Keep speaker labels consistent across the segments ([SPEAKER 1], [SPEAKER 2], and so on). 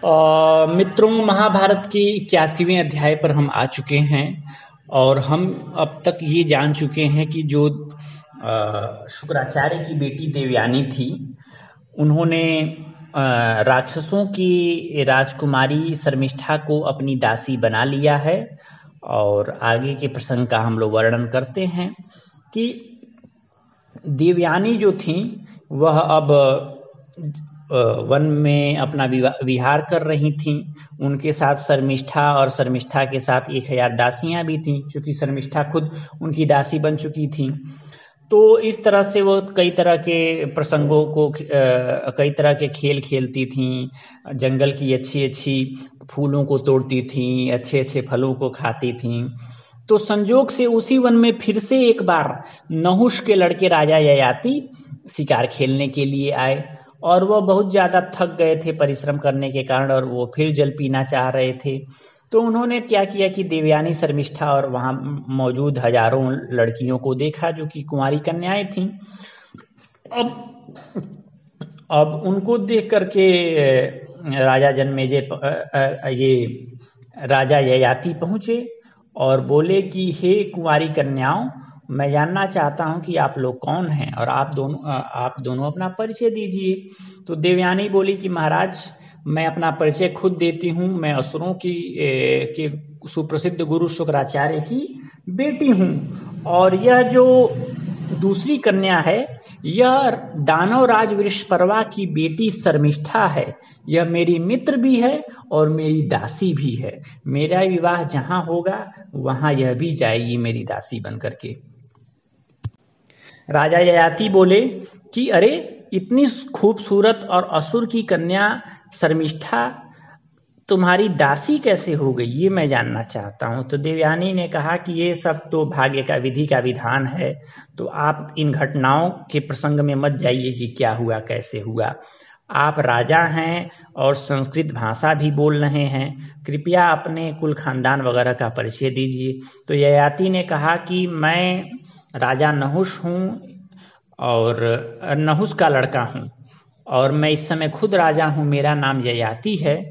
[SPEAKER 1] मित्रों, महाभारत के 81वें अध्याय पर हम आ चुके हैं और हम अब तक ये जान चुके हैं कि जो शुक्राचार्य की बेटी देवयानी थी, उन्होंने राक्षसों की राजकुमारी शर्मिष्ठा को अपनी दासी बना लिया है। और आगे के प्रसंग का हम लोग वर्णन करते हैं कि देवयानी जो थी वह अब वन में अपना विहार कर रही थीं। उनके साथ शर्मिष्ठा और शर्मिष्ठा के साथ 1000 दासियां भी थीं, क्योंकि शर्मिष्ठा खुद उनकी दासी बन चुकी थीं। तो इस तरह से वो कई तरह के प्रसंगों को कई तरह के खेल खेलती थीं। जंगल की अच्छी अच्छी फूलों को तोड़ती थीं, अच्छे अच्छे फलों को खाती थीं। तो संजोग से उसी वन में फिर से एक बार नहुष के लड़के राजा ययाति शिकार खेलने के लिए आए और वह बहुत ज़्यादा थक गए थे परिश्रम करने के कारण, और वो फिर जल पीना चाह रहे थे। तो उन्होंने क्या किया कि देवयानी, शर्मिष्ठा और वहाँ मौजूद हजारों लड़कियों को देखा जो कि कुंवारी कन्याएं थीं। अब उनको देख करके राजा जन्मेजय ये राजा ययाति पहुँचे और बोले कि हे कुंवारी कन्याओं, मैं जानना चाहता हूं कि आप लोग कौन हैं और आप दोनों अपना परिचय दीजिए। तो देवयानी बोली कि महाराज, मैं अपना परिचय खुद देती हूँ। मैं असुरों के सुप्रसिद्ध गुरु शुक्राचार्य की बेटी हूँ, और यह जो दूसरी कन्या है यह दानवराज वृषपर्वा की बेटी शर्मिष्ठा है। यह मेरी मित्र भी है और मेरी दासी भी है। मेरा विवाह जहाँ होगा वहाँ यह भी जाएगी मेरी दासी बन करके। राजा ययाति बोले कि अरे, इतनी खूबसूरत और असुर की कन्या शर्मिष्ठा तुम्हारी दासी कैसे हो गई, ये मैं जानना चाहता हूँ। तो देवयानी ने कहा कि ये सब तो भाग्य का, विधि का विधान है, तो आप इन घटनाओं के प्रसंग में मत जाइए कि क्या हुआ कैसे हुआ। आप राजा हैं और संस्कृत भाषा भी बोल रहे हैं, कृपया अपने कुल खानदान वगैरह का परिचय दीजिए। तो ययाति ने कहा कि मैं राजा नहुष हूँ और नहुष का लड़का हूँ, और मैं इस समय खुद राजा हूँ। मेरा नाम ययाति है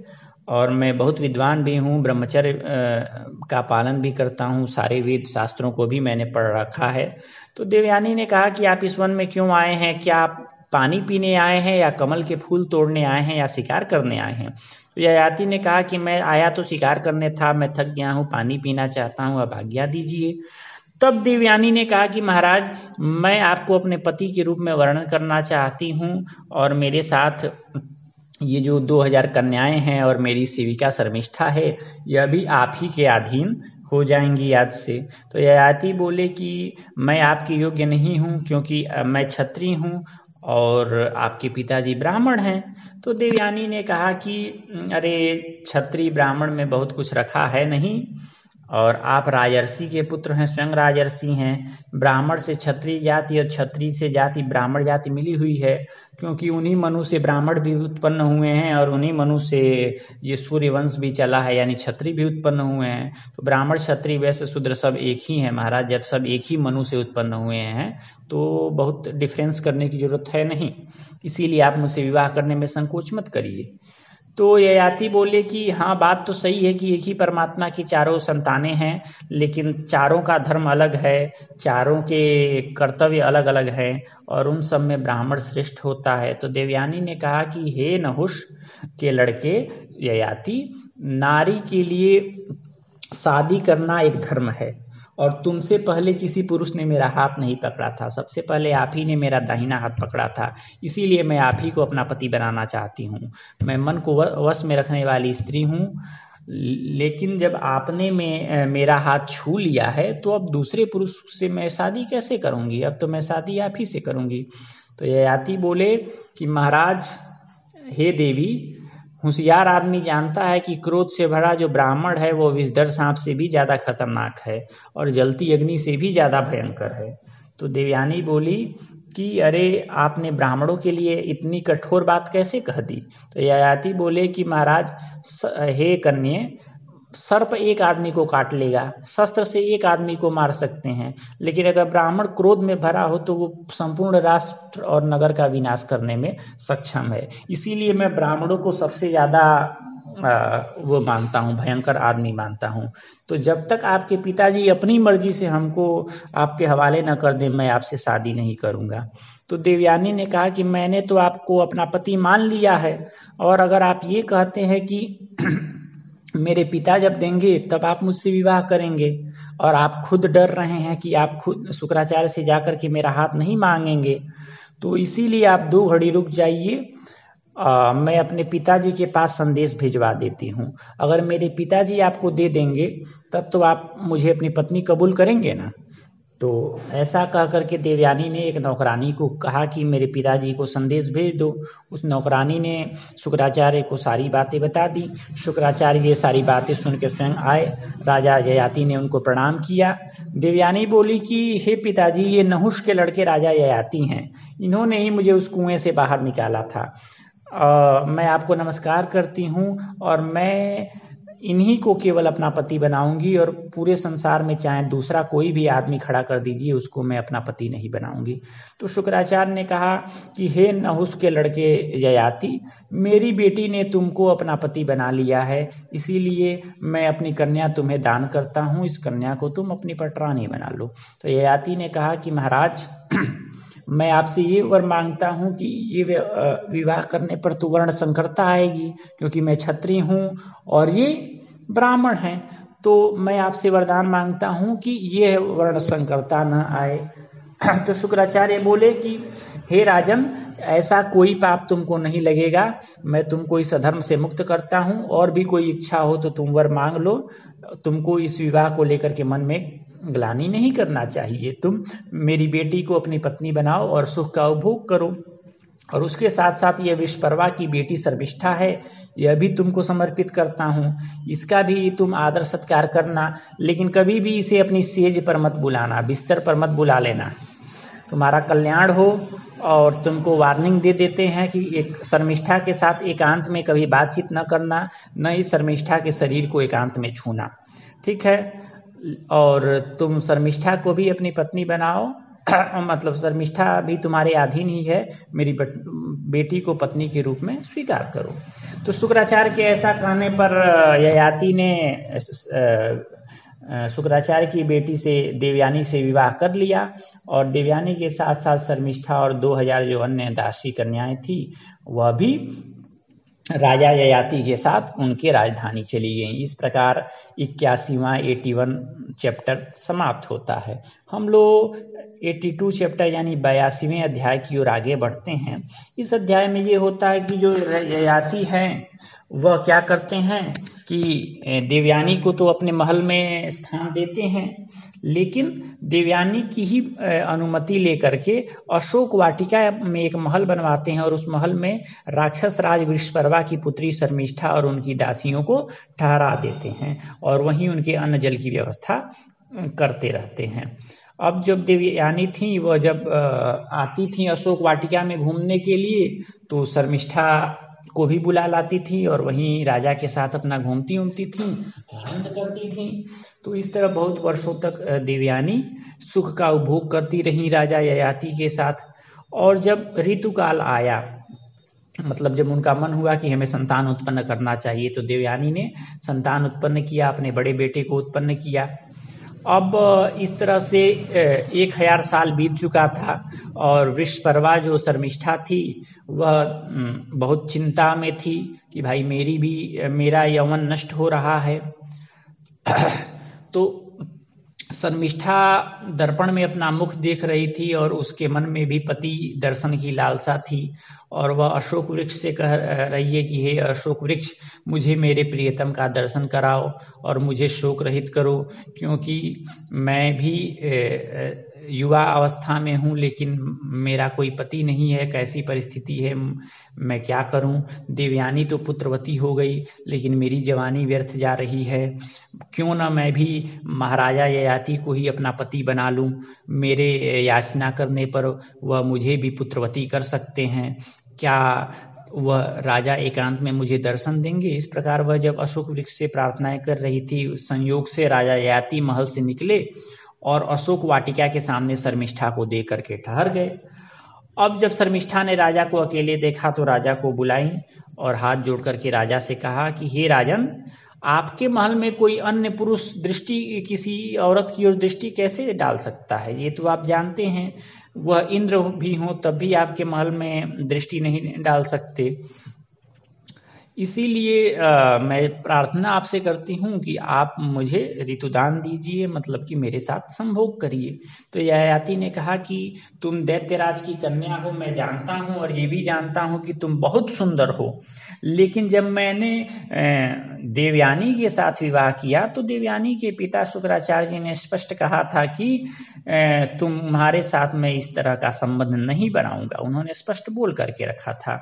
[SPEAKER 1] और मैं बहुत विद्वान भी हूँ, ब्रह्मचर्य का पालन भी करता हूँ, सारे वेद शास्त्रों को भी मैंने पढ़ रखा है। तो देवयानी ने कहा कि आप इस वन में क्यों आए हैं? क्या आप पानी पीने आए हैं या कमल के फूल तोड़ने आए हैं या शिकार करने आए हैं? तो ययाति ने कहा कि मैं आया तो शिकार करने था, मैं थक गया हूँ, पानी पीना चाहता हूँ, अब आज्ञा दीजिए। तब देवयानी ने कहा कि महाराज, मैं आपको अपने पति के रूप में वर्णन करना चाहती हूँ, और मेरे साथ ये जो 2000 कन्याएं हैं और मेरी सेविका शर्मिष्ठा है, यह भी आप ही के अधीन हो जाएंगी आज से। तो ययाति बोले कि मैं आपके योग्य नहीं हूँ, क्योंकि मैं क्षत्रिय हूँ और आपके पिताजी ब्राह्मण हैं। तो देवयानी ने कहा कि अरे, क्षत्रिय ब्राह्मण में बहुत कुछ रखा है नहीं, और आप राजर्षि के पुत्र हैं, स्वयं राजर्षि हैं। ब्राह्मण से क्षत्रिय जाति और क्षत्रिय से जाति ब्राह्मण जाति मिली हुई है, क्योंकि उन्हीं मनु से ब्राह्मण भी उत्पन्न हुए हैं और उन्हीं मनु से ये सूर्य वंश भी चला है, यानी क्षत्रिय भी उत्पन्न हुए हैं। तो ब्राह्मण, क्षत्रिय, वैश्य, शूद्र सब एक ही है महाराज। जब सब एक ही मनु से उत्पन्न हुए हैं तो बहुत डिफरेंस करने की जरूरत है नहीं, इसीलिए आप मुझसे विवाह करने में संकोच मत करिए। तो ययाति बोले कि हाँ, बात तो सही है कि एक ही परमात्मा की चारों संतानें हैं, लेकिन चारों का धर्म अलग है, चारों के कर्तव्य अलग अलग हैं, और उन सब में ब्राह्मण श्रेष्ठ होता है। तो देवयानी ने कहा कि हे नहुष के लड़के ययाति, नारी के लिए शादी करना एक धर्म है, और तुमसे पहले किसी पुरुष ने मेरा हाथ नहीं पकड़ा था, सबसे पहले आप ही ने मेरा दाहिना हाथ पकड़ा था, इसीलिए मैं आप ही को अपना पति बनाना चाहती हूँ। मैं मन को वश में रखने वाली स्त्री हूँ, लेकिन जब आपने मेरा हाथ छू लिया है तो अब दूसरे पुरुष से मैं शादी कैसे करूँगी? अब तो मैं शादी आप ही से करूँगी। तो ययाति बोले कि महाराज, हे देवी, होशियार आदमी जानता है कि क्रोध से भरा जो ब्राह्मण है वो विषधर सांप से भी ज़्यादा खतरनाक है और जलती अग्नि से भी ज़्यादा भयंकर है। तो देवयानी बोली कि अरे, आपने ब्राह्मणों के लिए इतनी कठोर बात कैसे कह दी? तो ययाति बोले कि महाराज, हे कन्ये, सर्प एक आदमी को काट लेगा, शस्त्र से एक आदमी को मार सकते हैं, लेकिन अगर ब्राह्मण क्रोध में भरा हो तो वो संपूर्ण राष्ट्र और नगर का विनाश करने में सक्षम है। इसीलिए मैं ब्राह्मणों को सबसे ज़्यादा वो मानता हूँ, भयंकर आदमी मानता हूँ। तो जब तक आपके पिताजी अपनी मर्जी से हमको आपके हवाले न कर दें, मैं आपसे शादी नहीं करूँगा। तो देवयानी ने कहा कि मैंने तो आपको अपना पति मान लिया है, और अगर आप ये कहते हैं कि मेरे पिता जब देंगे तब आप मुझसे विवाह करेंगे, और आप खुद डर रहे हैं कि आप खुद शुक्राचार्य से जाकर के मेरा हाथ नहीं मांगेंगे, तो इसीलिए आप 2 घड़ी रुक जाइए। मैं अपने पिताजी के पास संदेश भिजवा देती हूँ। अगर मेरे पिताजी आपको दे देंगे तब तो आप मुझे अपनी पत्नी कबूल करेंगे ना। तो ऐसा कह करके देवयानी ने एक नौकरानी को कहा कि मेरे पिताजी को संदेश भेज दो। उस नौकरानी ने शुक्राचार्य को सारी बातें बता दी। शुक्राचार्य ये सारी बातें सुन के स्वयं आए। राजा ययाति ने उनको प्रणाम किया। देवयानी बोली कि हे पिताजी, ये नहुष के लड़के राजा ययाति हैं, इन्होंने ही मुझे उस कुएं से बाहर निकाला था। मैं आपको नमस्कार करती हूँ, और मैं इन्हीं को केवल अपना पति बनाऊंगी, और पूरे संसार में चाहे दूसरा कोई भी आदमी खड़ा कर दीजिए, उसको मैं अपना पति नहीं बनाऊंगी। तो शुक्राचार्य ने कहा कि हे नहुष के लड़के ययाति, मेरी बेटी ने तुमको अपना पति बना लिया है, इसीलिए मैं अपनी कन्या तुम्हें दान करता हूँ, इस कन्या को तुम अपनी पटरानी बना लो। तो ययाति ने कहा कि महाराज, मैं आपसे ये वर मांगता हूँ कि ये विवाह करने पर तो वर्ण संकरता आएगी, क्योंकि मैं क्षत्रिय हूँ और ये ब्राह्मण हैं। तो मैं आपसे वरदान मांगता हूँ कि ये वर्ण संकरता न आए। तो शुक्राचार्य बोले कि हे राजन, ऐसा कोई पाप तुमको नहीं लगेगा, मैं तुमको इस अधर्म से मुक्त करता हूँ, और भी कोई इच्छा हो तो तुम वर मांग लो। तुमको इस विवाह को लेकर के मन में ग्लानि नहीं करना चाहिए। तुम मेरी बेटी को अपनी पत्नी बनाओ और सुख का उपभोग करो। और उसके साथ साथ ये विश्वपर्वा की बेटी शर्मिष्ठा है, यह भी तुमको समर्पित करता हूँ, इसका भी तुम आदर सत्कार करना, लेकिन कभी भी इसे अपनी सेज पर मत बुलाना, बिस्तर पर मत बुला लेना, तुम्हारा कल्याण हो। और तुमको वार्निंग दे देते हैं कि एक शर्मिष्ठा के साथ एकांत में कभी बातचीत न करना, न ही शर्मिष्ठा के शरीर को एकांत में छूना, ठीक है। और तुम शर्मिष्ठा को भी अपनी पत्नी बनाओ, मतलब शर्मिष्ठा भी तुम्हारे अधीन ही है, मेरी बेटी को पत्नी के रूप में स्वीकार करो। तो शुक्राचार्य के ऐसा कहने पर ययाति ने शुक्राचार्य की बेटी से देवयानी से विवाह कर लिया, और देवयानी के साथ साथ शर्मिष्ठा और 2000 जो अन्य दासी कन्याएं थी वह भी राजा ययाति के साथ उनके राजधानी चली गई। इस प्रकार 81वां 81 चैप्टर समाप्त होता है। हम लोग 82 चैप्टर यानी 82वें अध्याय की ओर आगे बढ़ते हैं। इस अध्याय में ये होता है कि जो ययाति हैं वह क्या करते हैं कि देवयानी को तो अपने महल में स्थान देते हैं, लेकिन देवयानी की ही अनुमति लेकर के अशोक वाटिका में एक महल बनवाते हैं, और उस महल में राक्षस राज विश्वपर्वा की पुत्री शर्मिष्ठा और उनकी दासियों को ठहरा देते हैं, और वहीं उनके अन्न जल की व्यवस्था करते रहते हैं। अब जब देवयानी थी वह जब आती थी अशोक वाटिका में घूमने के लिए, तो शर्मिष्ठा को भी बुला लाती थी, और वहीं राजा के साथ अपना घूमती उमती थी, आनंद करती थी। तो इस तरह बहुत वर्षों तक देवयानी सुख का उपभोग करती रही राजा ययाति के साथ। और जब ऋतुकाल आया, मतलब जब उनका मन हुआ कि हमें संतान उत्पन्न करना चाहिए, तो देवयानी ने संतान उत्पन्न किया, अपने बड़े बेटे को उत्पन्न किया। अब इस तरह से 1000 साल बीत चुका था, और विश्वपर्वा जो शर्मिष्ठा थी वह बहुत चिंता में थी कि भाई मेरा यौवन नष्ट हो रहा है। तो शर्मिष्ठा दर्पण में अपना मुख देख रही थी, और उसके मन में भी पति दर्शन की लालसा थी, और वह अशोक वृक्ष से कह रही है कि हे अशोक वृक्ष, मुझे मेरे प्रियतम का दर्शन कराओ और मुझे शोक रहित करो, क्योंकि मैं भी युवा अवस्था में हूँ, लेकिन मेरा कोई पति नहीं है, कैसी परिस्थिति है, मैं क्या करूं। देवयानी तो पुत्रवती हो गई, लेकिन मेरी जवानी व्यर्थ जा रही है। क्यों ना मैं भी महाराजा ययाति को ही अपना पति बना लूं, मेरे याचना करने पर वह मुझे भी पुत्रवती कर सकते हैं, क्या वह राजा एकांत में मुझे दर्शन देंगे। इस प्रकार वह जब अशोक वृक्ष से प्रार्थनाएं कर रही थी, संयोग से राजा ययाति महल से निकले और अशोक वाटिका के सामने शर्मिष्ठा को देख करके ठहर गए। अब जब शर्मिष्ठा ने राजा को अकेले देखा तो राजा को बुलाई और हाथ जोड़ करके राजा से कहा कि हे राजन, आपके महल में कोई अन्य पुरुष दृष्टि किसी औरत की ओर दृष्टि कैसे डाल सकता है? ये तो आप जानते हैं, वह इंद्र भी हो तब भी आपके महल में दृष्टि नहीं डाल सकते। इसीलिए मैं प्रार्थना आपसे करती हूँ कि आप मुझे ऋतुदान दीजिए, मतलब कि मेरे साथ संभोग करिए। तो ययाति ने कहा कि तुम दैत्यराज की कन्या हो, मैं जानता हूँ, और ये भी जानता हूँ कि तुम बहुत सुंदर हो, लेकिन जब मैंने देवयानी के साथ विवाह किया तो देवयानी के पिता शुक्राचार्य जी ने स्पष्ट कहा था कि तुम्हारे साथ मैं इस तरह का संबंध नहीं बनाऊंगा। उन्होंने स्पष्ट बोल करके रखा था।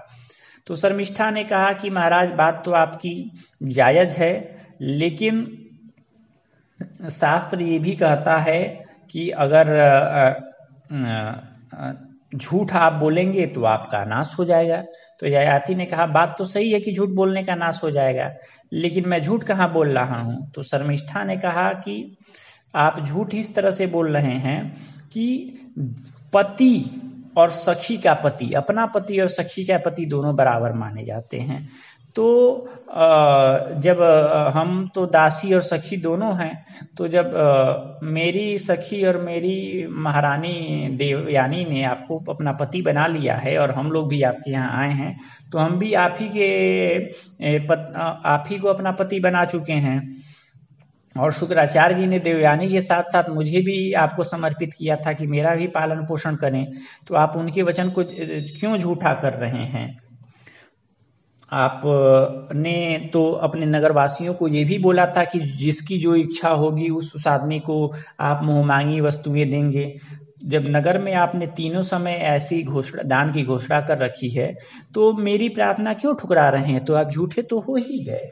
[SPEAKER 1] तो शर्मिष्ठा ने कहा कि महाराज, बात तो आपकी जायज है, लेकिन शास्त्र ये भी कहता है कि अगर झूठ आप बोलेंगे तो आपका नाश हो जाएगा। तो ययाति ने कहा, बात तो सही है कि झूठ बोलने का नाश हो जाएगा, लेकिन मैं झूठ कहाँ बोल रहा हूँ। तो शर्मिष्ठा ने कहा कि आप झूठ इस तरह से बोल रहे हैं कि पति और सखी का पति, अपना पति और सखी का पति दोनों बराबर माने जाते हैं। तो जब हम तो दासी और सखी दोनों हैं, तो जब मेरी सखी और मेरी महारानी देवयानी ने आपको अपना पति बना लिया है और हम लोग भी आपके यहाँ आए हैं, तो हम भी आप ही को अपना पति बना चुके हैं। और शुक्राचार्य जी ने देवयानी के साथ साथ मुझे भी आपको समर्पित किया था कि मेरा भी पालन पोषण करें, तो आप उनके वचन को क्यों झूठा कर रहे हैं? आपने तो अपने नगरवासियों को ये भी बोला था कि जिसकी जो इच्छा होगी उस आदमी को आप मुंहमांगी वस्तुएं देंगे। जब नगर में आपने तीनों समय ऐसी दान की घोषणा कर रखी है, तो मेरी प्रार्थना क्यों ठुकरा रहे हैं? तो आप झूठे तो हो ही गए।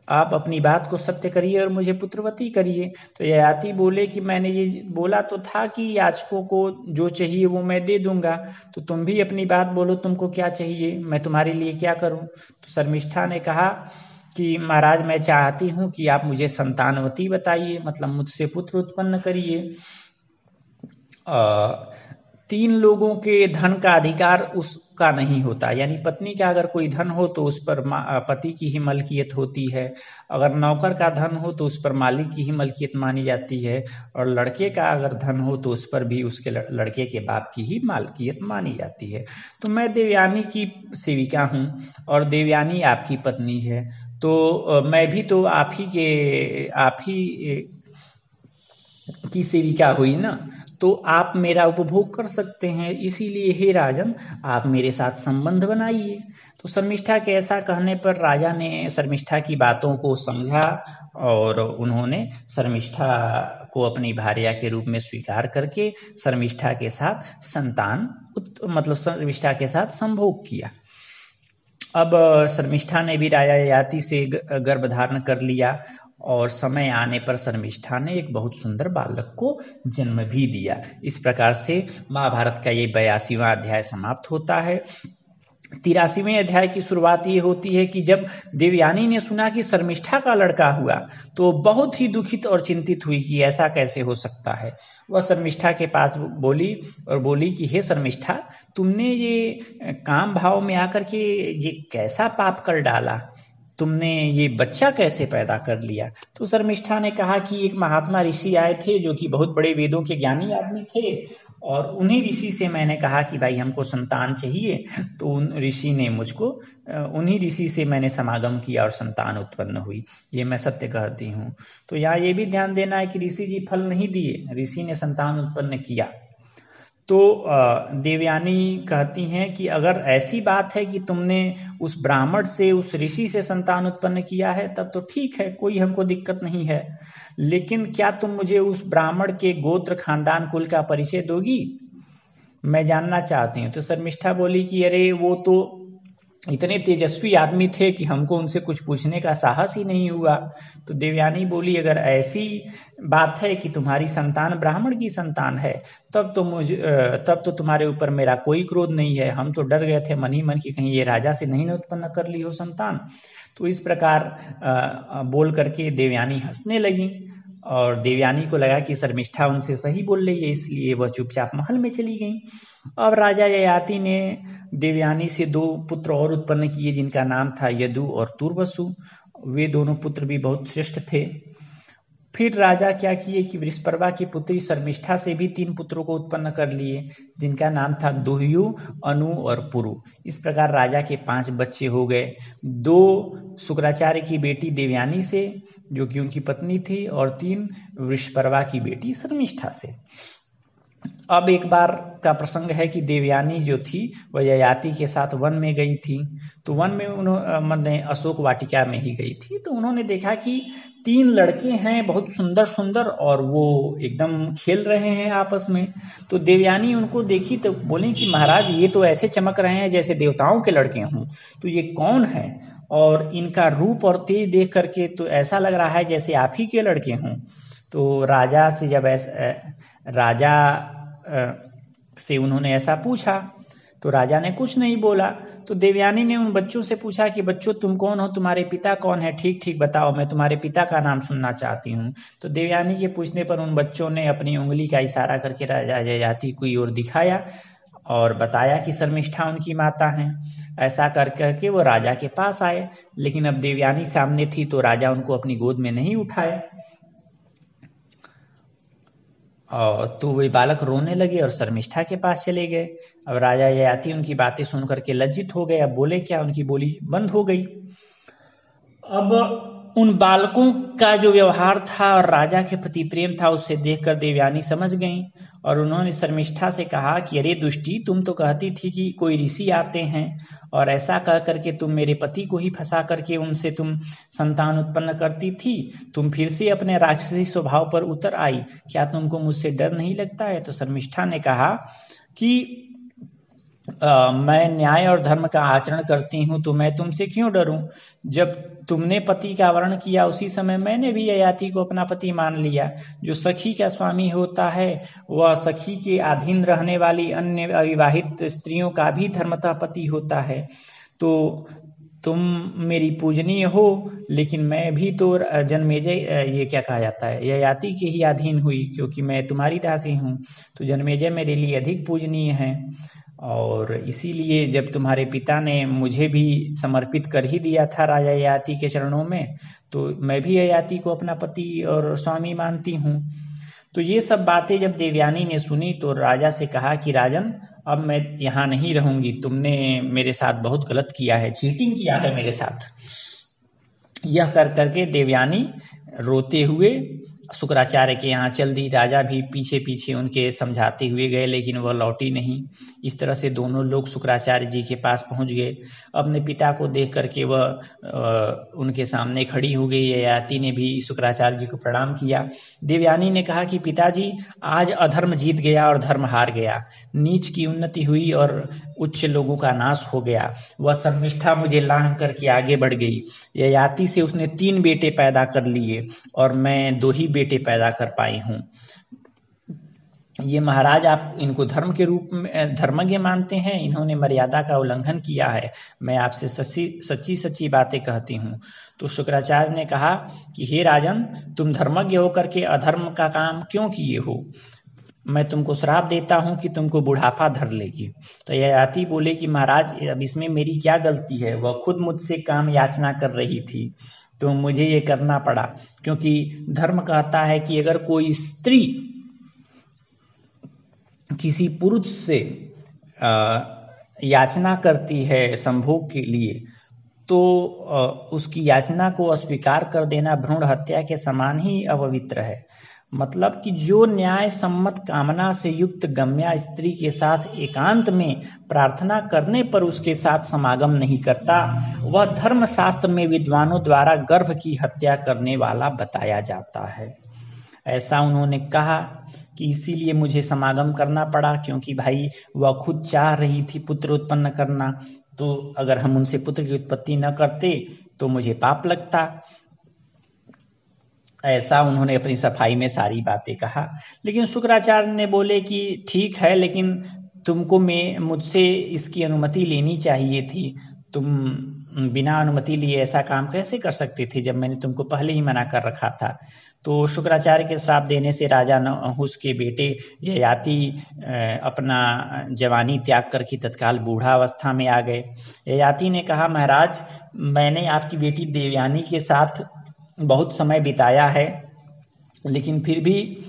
[SPEAKER 1] आप अपनी बात को सत्य करिए और मुझे पुत्रवती करिए। तो ययाति बोले कि मैंने ये बोला तो था कि याचकों को जो चाहिए वो मैं दे दूंगा, तो तुम भी अपनी बात बोलो, तुमको क्या चाहिए, मैं तुम्हारे लिए क्या करूं? तो शर्मिष्ठा ने कहा कि महाराज, मैं चाहती हूँ कि आप मुझे संतानवती बताइए, मतलब मुझसे पुत्र उत्पन्न करिए। 3 लोगों के धन का अधिकार उसका नहीं होता, यानी पत्नी का अगर कोई धन हो तो उस पर पति की ही मलकियत होती है, अगर नौकर का धन हो तो उस पर मालिक की ही मलकियत मानी जाती है, और लड़के का अगर धन हो तो उस पर भी उसके लड़के के बाप की ही मालकियत मानी जाती है। तो मैं देवयानी की सेविका हूँ और देवयानी आपकी पत्नी है, तो मैं भी तो आप ही की सेविका हुई ना, तो आप मेरा उपभोग कर सकते हैं। इसीलिए हे राजन, आप मेरे साथ संबंध बनाइए। तो शर्मिष्ठा के ऐसा कहने पर राजा ने शर्मिष्ठा की बातों को समझा और उन्होंने शर्मिष्ठा को अपनी भार्या के रूप में स्वीकार करके शर्मिष्ठा के साथ शर्मिष्ठा के साथ संभोग किया। अब शर्मिष्ठा ने भी राजा ययाति से गर्भ धारण कर लिया और समय आने पर शर्मिष्ठा ने एक बहुत सुंदर बालक को जन्म भी दिया। इस प्रकार से महाभारत का ये 82वां अध्याय समाप्त होता है। 83वें अध्याय की शुरुआत ये होती है कि जब देवयानी ने सुना कि शर्मिष्ठा का लड़का हुआ तो बहुत ही दुखित और चिंतित हुई कि ऐसा कैसे हो सकता है। वह शर्मिष्ठा के पास बोली और बोली कि हे शर्मिष्ठा, तुमने ये काम भाव में आकर के ये कैसा पाप कर डाला? तुमने ये बच्चा कैसे पैदा कर लिया? तो शर्मिष्ठा ने कहा कि एक महात्मा ऋषि आए थे जो कि बहुत बड़े वेदों के ज्ञानी आदमी थे, और उन्हीं ऋषि से मैंने कहा कि भाई हमको संतान चाहिए, तो उन्हीं ऋषि से मैंने समागम किया और संतान उत्पन्न हुई। ये मैं सत्य कहती हूँ। तो यहाँ ये भी ध्यान देना है कि ऋषि जी फल नहीं दिए, ऋषि ने संतान उत्पन्न किया। तो देवयानी कहती हैं कि अगर ऐसी बात है कि तुमने उस ब्राह्मण से, उस ऋषि से संतान उत्पन्न किया है, तब तो ठीक है, कोई हमको दिक्कत नहीं है, लेकिन क्या तुम मुझे उस ब्राह्मण के गोत्र, खानदान, कुल का परिचय दोगी? मैं जानना चाहती हूँ। तो शर्मिष्ठा बोली कि अरे वो तो इतने तेजस्वी आदमी थे कि हमको उनसे कुछ पूछने का साहस ही नहीं हुआ। तो देवयानी बोली, अगर ऐसी बात है कि तुम्हारी संतान ब्राह्मण की संतान है, तब तो तुम्हारे ऊपर मेरा कोई क्रोध नहीं है। हम तो डर गए थे मन ही मन कि कहीं ये राजा से नहीं उत्पन्न कर ली हो संतान। तो इस प्रकार बोल करके देवयानी हंसने लगी और देवयानी को लगा कि शर्मिष्ठा उनसे सही बोल रही है, इसलिए वह चुपचाप महल में चली गई। अब राजा ययाति ने देवयानी से 2 पुत्र और उत्पन्न किए, जिनका नाम था यदु और तुर्वसु। वे दोनों पुत्र भी बहुत श्रेष्ठ थे। फिर राजा क्या किए कि वृषपर्वा की पुत्री शर्मिष्ठा से भी 3 पुत्रों को उत्पन्न कर लिए, जिनका नाम था दुह्यु, अनु और पुरु। इस प्रकार राजा के 5 बच्चे हो गए। 2 शुक्राचार्य की बेटी देवयानी से, जो कि उनकी पत्नी थी, और 3 वृषपर्वा की बेटी शर्मिष्ठा से। अब एक बार का प्रसंग है कि देवयानी जो थी वह ययाति के साथ वन में गई थी। तो वन में उन्होंने अशोक वाटिका में ही गई थी। तो उन्होंने देखा कि 3 लड़के हैं बहुत सुंदर सुंदर, और वो एकदम खेल रहे हैं आपस में। तो देवयानी उनको देखी तो बोली कि महाराज, ये तो ऐसे चमक रहे हैं जैसे देवताओं के लड़के हों। तो ये कौन है? और इनका रूप और तेज देख करके तो ऐसा लग रहा है जैसे आप ही के लड़के हों। तो राजा से जब राजा से उन्होंने ऐसा पूछा तो राजा ने कुछ नहीं बोला। तो देवयानी ने उन बच्चों से पूछा कि बच्चों, तुम कौन हो, तुम्हारे पिता कौन है, ठीक ठीक बताओ, मैं तुम्हारे पिता का नाम सुनना चाहती हूँ। तो देवयानी के पूछने पर उन बच्चों ने अपनी उंगली का इशारा करके राजा ययाति की ओर दिखाया और बताया कि शर्मिष्ठा उनकी माता हैं। ऐसा कर करके वो राजा के पास आए, लेकिन अब देवयानी सामने थी तो राजा उनको अपनी गोद में नहीं उठाए। तो वे बालक रोने लगे और शर्मिष्ठा के पास चले गए। अब राजा ययाति उनकी बातें सुन करके लज्जित हो गए। अब बोले क्या, उनकी बोली बंद हो गई। अब उन बालकों का जो व्यवहार था और राजा के प्रति प्रेम था, उसे देखकर देवयानी समझ गईं और उन्होंने शर्मिष्ठा से कहा कि अरे दुष्टी, तुम तो कहती थी कि कोई ऋषि आते हैं, और ऐसा कह करके तुम मेरे पति को ही फंसा करके उनसे तुम संतान उत्पन्न करती थी। तुम फिर से अपने राक्षसी स्वभाव पर उतर आई, क्या तुमको मुझसे डर नहीं लगता है? तो शर्मिष्ठा ने कहा कि मैं न्याय और धर्म का आचरण करती हूँ, तो मैं तुमसे क्यों डरूं? जब तुमने पति का वर्ण किया उसी समय मैंने भी ययाति को अपना पति मान लिया। जो सखी का स्वामी होता है वह सखी के अधीन रहने वाली अन्य अविवाहित स्त्रियों का भी धर्मतः पति होता है। तो तुम मेरी पूजनीय हो, लेकिन मैं भी तो जन्मेजय, ये क्या कहा जाता है, ययाति के ही अधीन हुई, क्योंकि मैं तुम्हारी दासी हूँ। तो जन्मेजय मेरे लिए अधिक पूजनीय है, और इसीलिए जब तुम्हारे पिता ने मुझे भी समर्पित कर ही दिया था राजा ययाति के चरणों में, तो मैं भी ययाति को अपना पति और स्वामी मानती हूँ। तो ये सब बातें जब देवयानी ने सुनी तो राजा से कहा कि राजन, अब मैं यहाँ नहीं रहूंगी, तुमने मेरे साथ बहुत गलत किया है, चीटिंग किया है मेरे साथ। यह कर करके देवयानी रोते हुए शुक्राचार्य के यहाँ चल दी। राजा भी पीछे पीछे उनके समझाते हुए गए, लेकिन वह लौटी नहीं। इस तरह से दोनों लोग शुक्राचार्य जी के पास पहुंच गए। अपने पिता को देख करके वह उनके सामने खड़ी हो गई। ययाति ने भी शुक्राचार्य जी को प्रणाम किया। देवयानी ने कहा कि पिताजी, आज अधर्म जीत गया और धर्म हार गया, नीच की उन्नति हुई और उच्च लोगों का नाश हो गया। वह शर्मिष्ठा मुझे लांघ करके आगे बढ़ गई। ययाति से उसने 3 बेटे पैदा कर लिए और मैं 2 ही बेटे पैदा कर पाई हूँ। ये महाराज, आप इनको धर्म के रूप में धर्मज्ञ मानते हैं, इन्होंने मर्यादा का उल्लंघन किया है। मैं आपसे सच्ची सच्ची बातें कहती हूँ। तो शुक्राचार्य ने कहा कि हे राजन, तुम धर्मज्ञ होकर के अधर्म का काम क्यों किए हो? मैं तुमको श्राप देता हूँ कि तुमको बुढ़ापा धर लेगी। तो ययाति बोले कि महाराज, अब इसमें मेरी क्या गलती है? वह खुद मुझसे काम याचना कर रही थी तो मुझे ये करना पड़ा, क्योंकि धर्म कहता है कि अगर कोई स्त्री किसी पुरुष से याचना करती है संभोग के लिए, तो उसकी याचना को अस्वीकार कर देना भ्रूण हत्या के समान ही अपवित्र है। मतलब कि जो न्याय सम्मत कामना से युक्त गम्या स्त्री के साथ एकांत में प्रार्थना करने पर उसके साथ समागम नहीं करता, वह धर्मशास्त्र में विद्वानों द्वारा गर्भ की हत्या करने वाला बताया जाता है। ऐसा उन्होंने कहा कि इसीलिए मुझे समागम करना पड़ा, क्योंकि भाई वह खुद चाह रही थी पुत्र उत्पन्न करना, तो अगर हम उनसे पुत्र की उत्पत्ति न करते तो मुझे पाप लगता। ऐसा उन्होंने अपनी सफाई में सारी बातें कहा। लेकिन शुक्राचार्य ने बोले कि ठीक है, लेकिन तुमको मुझसे इसकी अनुमति लेनी चाहिए थी। तुम बिना अनुमति लिए ऐसा काम कैसे कर सकते थे, जब मैंने तुमको पहले ही मना कर रखा था? तो शुक्राचार्य के श्राप देने से राजा नहुष के बेटे ययाति अपना जवानी त्याग करके तत्काल बूढ़ावस्था में आ गए। ययाति ने कहा, महाराज, मैंने आपकी बेटी देवयानी के साथ बहुत समय बिताया है, लेकिन फिर भी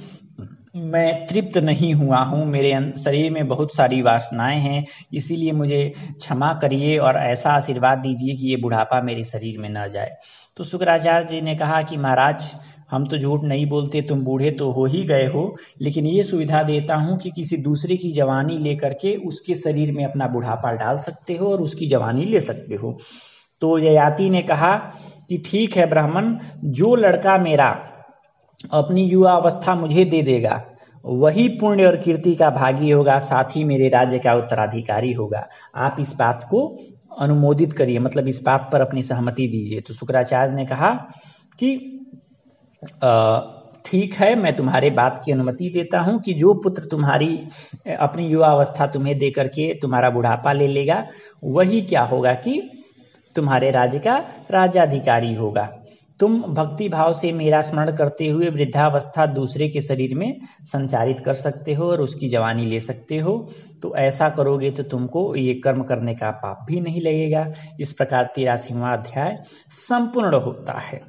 [SPEAKER 1] मैं तृप्त नहीं हुआ हूँ। मेरे शरीर में बहुत सारी वासनाएं हैं, इसीलिए मुझे क्षमा करिए और ऐसा आशीर्वाद दीजिए कि ये बुढ़ापा मेरे शरीर में न जाए। तो शुक्राचार्य जी ने कहा कि महाराज, हम तो झूठ नहीं बोलते, तुम बूढ़े तो हो ही गए हो, लेकिन ये सुविधा देता हूँ कि किसी दूसरे की जवानी लेकर के उसके शरीर में अपना बुढ़ापा डाल सकते हो और उसकी जवानी ले सकते हो। तो ययाति ने कहा कि ठीक है ब्राह्मण, जो लड़का मेरा अपनी युवा अवस्था मुझे दे देगा वही पुण्य और कीर्ति का भागी होगा, साथ ही मेरे राज्य का उत्तराधिकारी होगा। आप इस बात को अनुमोदित करिए, मतलब इस बात पर अपनी सहमति दीजिए। तो शुक्राचार्य ने कहा कि ठीक है, मैं तुम्हारे बात की अनुमति देता हूँ कि जो पुत्र तुम्हारी अपनी युवा अवस्था तुम्हें दे करके तुम्हारा बुढ़ापा ले लेगा, वही क्या होगा कि तुम्हारे राज्य का राज्याधिकारी होगा। तुम भक्ति भाव से मेरा स्मरण करते हुए वृद्धावस्था दूसरे के शरीर में संचारित कर सकते हो और उसकी जवानी ले सकते हो। तो ऐसा करोगे तो तुमको ये कर्म करने का पाप भी नहीं लगेगा। इस प्रकार 83वां अध्याय संपूर्ण होता है।